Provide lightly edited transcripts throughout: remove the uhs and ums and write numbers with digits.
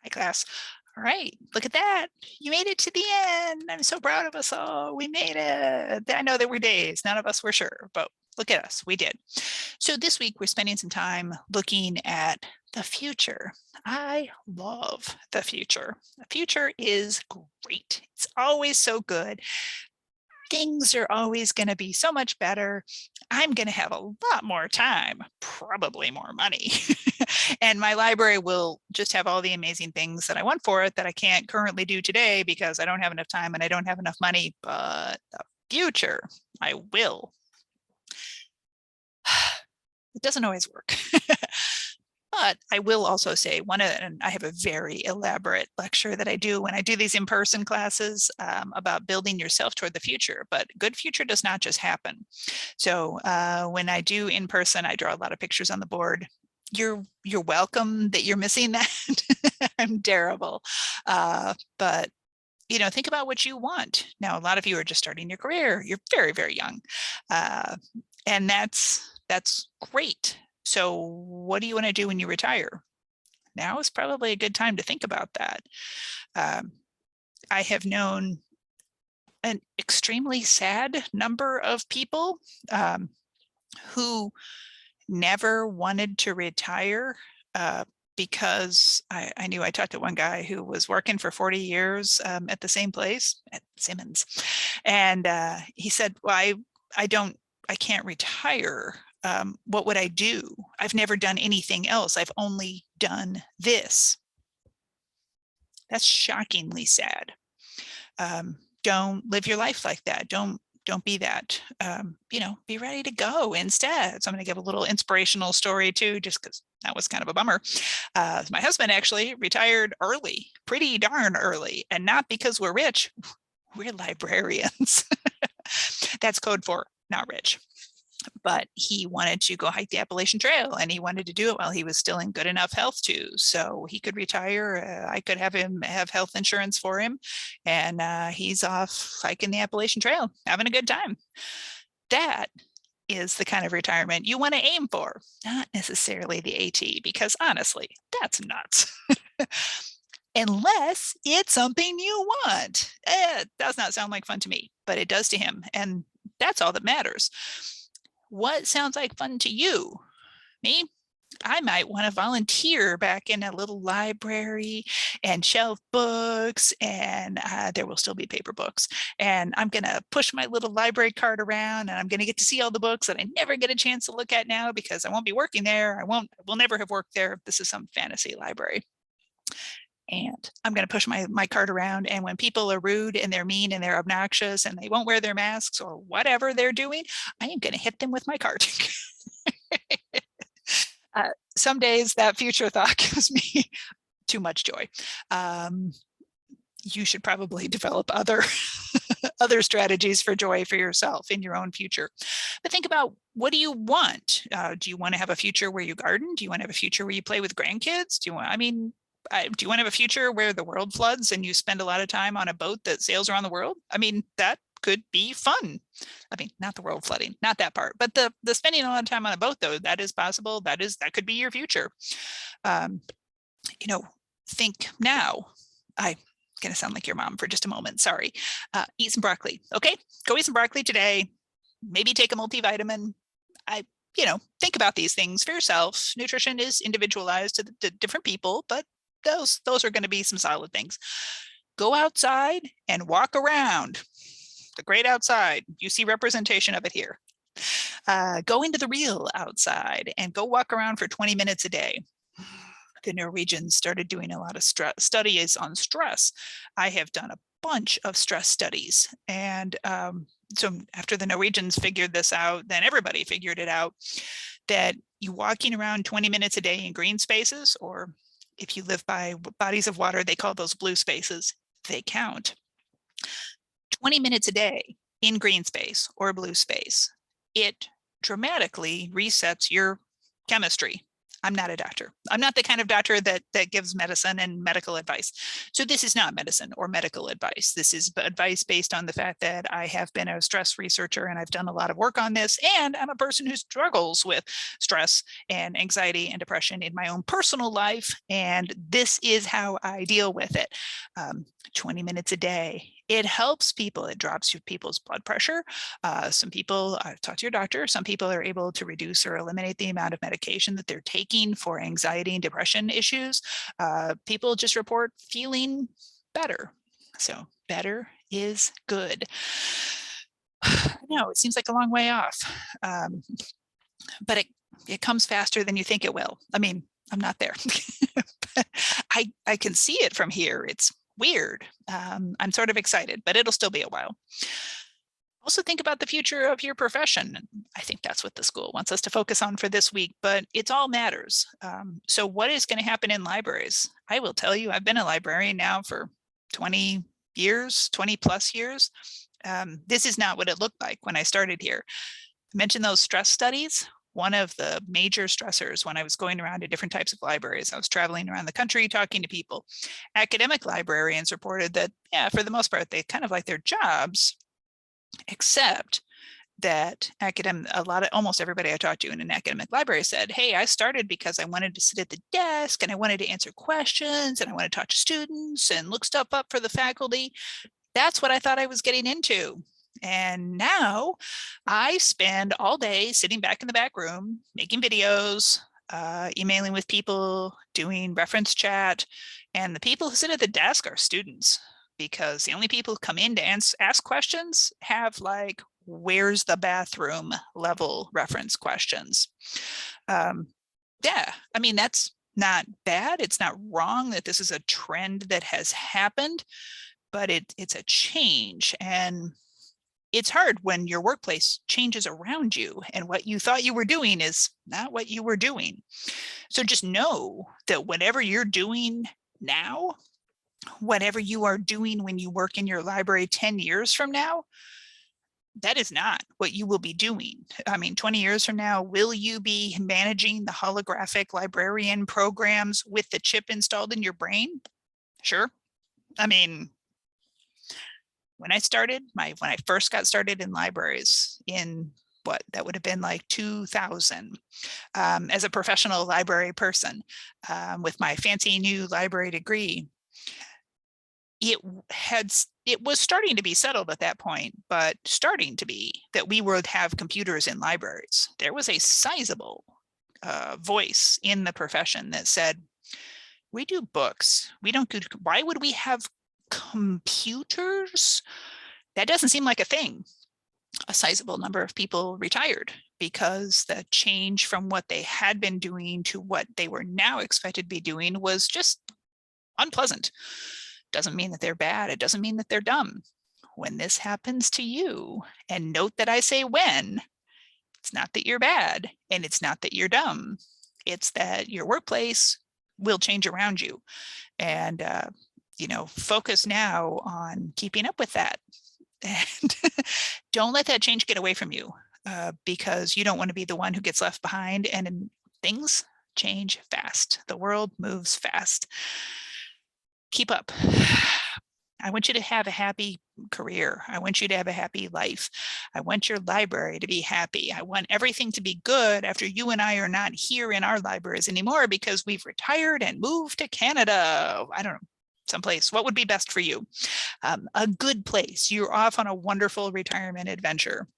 Hi, class. All right, look at that. You made it to the end. I'm so proud of us all. We made it. I know there were days, none of us were sure, but look at us. We did. So this week, we're spending some time looking at the future. I love the future. The future is great. It's always so good. Things are always going to be so much better. I'm going to have a lot more time, probably more money. And my library will just have all the amazing things that I want for it that I can't currently do today because I don't have enough time and I don't have enough money. But the future, I will. It doesn't always work. But I will also say and I have a very elaborate lecture that I do when I do these in-person classes about building yourself toward the future. But good future does not just happen. So when I do in person, I draw a lot of pictures on the board. You're welcome that you're missing that. I'm terrible. But think about what you want. Now, a lot of you are just starting your career. You're very, very young. And that's great. So what do you want to do when you retire? Now is probably a good time to think about that. I have known an extremely sad number of people who never wanted to retire because I knew I talked to one guy who was working for 40 years at the same place at Simmons. And he said, well, I can't retire. What would I do? I've never done anything else. I've only done this. That's shockingly sad. Don't live your life like that. Don't be that. Be ready to go instead. So I'm going to give a little inspirational story too, just because that was kind of a bummer. My husband actually retired early, pretty darn early, and not because we're rich. We're librarians. That's code for not rich. But he wanted to go hike the Appalachian Trail and he wanted to do it while he was still in good enough health too. So he could retire. I could have him have health insurance for him. And he's off hiking the Appalachian Trail, having a good time. That is the kind of retirement you want to aim for, not necessarily the AT, because honestly, that's nuts. Unless it's something you want. It does not sound like fun to me, but it does to him. And that's all that matters. What sounds like fun to you? Me? I might want to volunteer back in a little library and shelf books, and there will still be paper books. And I'm going to push my little library card around, and I'm going to get to see all the books that I never get a chance to look at now because I won't be working there. I will never have worked there if this is some fantasy library. And I'm going to push my cart around. And when people are rude and they're mean and they're obnoxious and they won't wear their masks or whatever they're doing, I am going to hit them with my cart. Some days that future thought gives me too much joy. You should probably develop other strategies for joy for yourself in your own future. But think about, what do you want? Do you want to have a future where you garden? Do you want to have a future where you play with grandkids? Do you want to have a future where the world floods and you spend a lot of time on a boat that sails around the world? That could be fun. Not the world flooding, not that part, but the spending a lot of time on a boat, though, that is possible. That could be your future. Think now. I'm going to sound like your mom for just a moment. Sorry. Eat some broccoli. Okay. Go eat some broccoli today. Maybe take a multivitamin. Think about these things for yourself. Nutrition is individualized to different people, but those are going to be some solid things. Go outside and walk around the great outside. You see representation of it here. Go into the real outside and go walk around for 20 minutes a day. The Norwegians started doing a lot of studies on stress. I have done a bunch of stress studies. And so after the Norwegians figured this out, then everybody figured it out, that you walking around 20 minutes a day in green spaces, or if you live by bodies of water, they call those blue spaces, they count. 20 minutes a day in green space or blue space, it dramatically resets your chemistry. I'm not a doctor. I'm not the kind of doctor that gives medicine and medical advice. So this is not medicine or medical advice. This is advice based on the fact that I have been a stress researcher and I've done a lot of work on this. And I'm a person who struggles with stress and anxiety and depression in my own personal life. And this is how I deal with it. 20 minutes a day. It helps people. It drops people's blood pressure. Some people, talk to your doctor. Some people are able to reduce or eliminate the amount of medication that they're taking for anxiety and depression issues. People just report feeling better. So better is good. No, it seems like a long way off, but it comes faster than you think it will. I mean, I'm not there. But I can see it from here. It's weird. I'm sort of excited, but it'll still be a while. Also think about the future of your profession. I think that's what the school wants us to focus on for this week, but it all matters. So what is going to happen in libraries? I will tell you, I've been a librarian now for 20 years, 20 plus years. This is not what it looked like when I started here. I mentioned those stress studies. One of the major stressors when I was going around to different types of libraries, I was traveling around the country talking to people. Academic librarians reported that, yeah, for the most part, they kind of like their jobs, except that almost everybody I talked to in an academic library said, hey, I started because I wanted to sit at the desk and I wanted to answer questions and I want to talk to students and look stuff up for the faculty. That's what I thought I was getting into. And now I spend all day sitting back in the back room, making videos, emailing with people, doing reference chat. And the people who sit at the desk are students, because the only people who come in to ask questions have like, where's the bathroom level reference questions. Yeah, I mean, that's not bad. It's not wrong that this is a trend that has happened, but it's a change. And it's hard when your workplace changes around you and what you thought you were doing is not what you were doing. So just know that whatever you're doing now, whatever you are doing when you work in your library 10 years from now, that is not what you will be doing. I mean, 20 years from now, will you be managing the holographic librarian programs with the chip installed in your brain? Sure. I mean, when I first got started in libraries in that would have been like 2000, as a professional library person, with my fancy new library degree, it was starting to be settled at that point, but starting to be that we would have computers in libraries. There was a sizable voice in the profession that said, we do books. Why would we have computers? That doesn't seem like a thing. A sizable number of people retired because the change from what they had been doing to what they were now expected to be doing was just unpleasant. Doesn't mean that they're bad. It doesn't mean that they're dumb. When this happens to you, and note that I say when, it's not that you're bad and it's not that you're dumb. It's that your workplace will change around you. And focus now on keeping up with that. And don't let that change get away from you, because you don't want to be the one who gets left behind. And things change fast. The world moves fast. Keep up. I want you to have a happy career. I want you to have a happy life. I want your library to be happy. I want everything to be good after you and I are not here in our libraries anymore because we've retired and moved to Canada. I don't know, someplace. What would be best for you? A good place. You're off on a wonderful retirement adventure.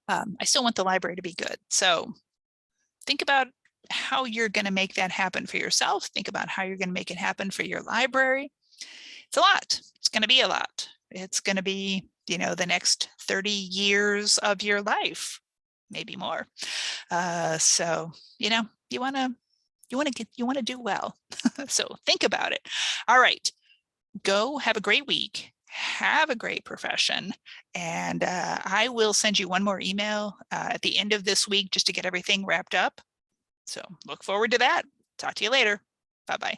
I still want the library to be good. So think about how you're going to make that happen for yourself. Think about how you're going to make it happen for your library. It's a lot. It's going to be a lot. It's going to be, the next 30 years of your life, maybe more. So, you want to do well. So think about it. All right. Go have a great week. Have a great profession. And I will send you one more email at the end of this week just to get everything wrapped up. So look forward to that. Talk to you later. Bye-bye.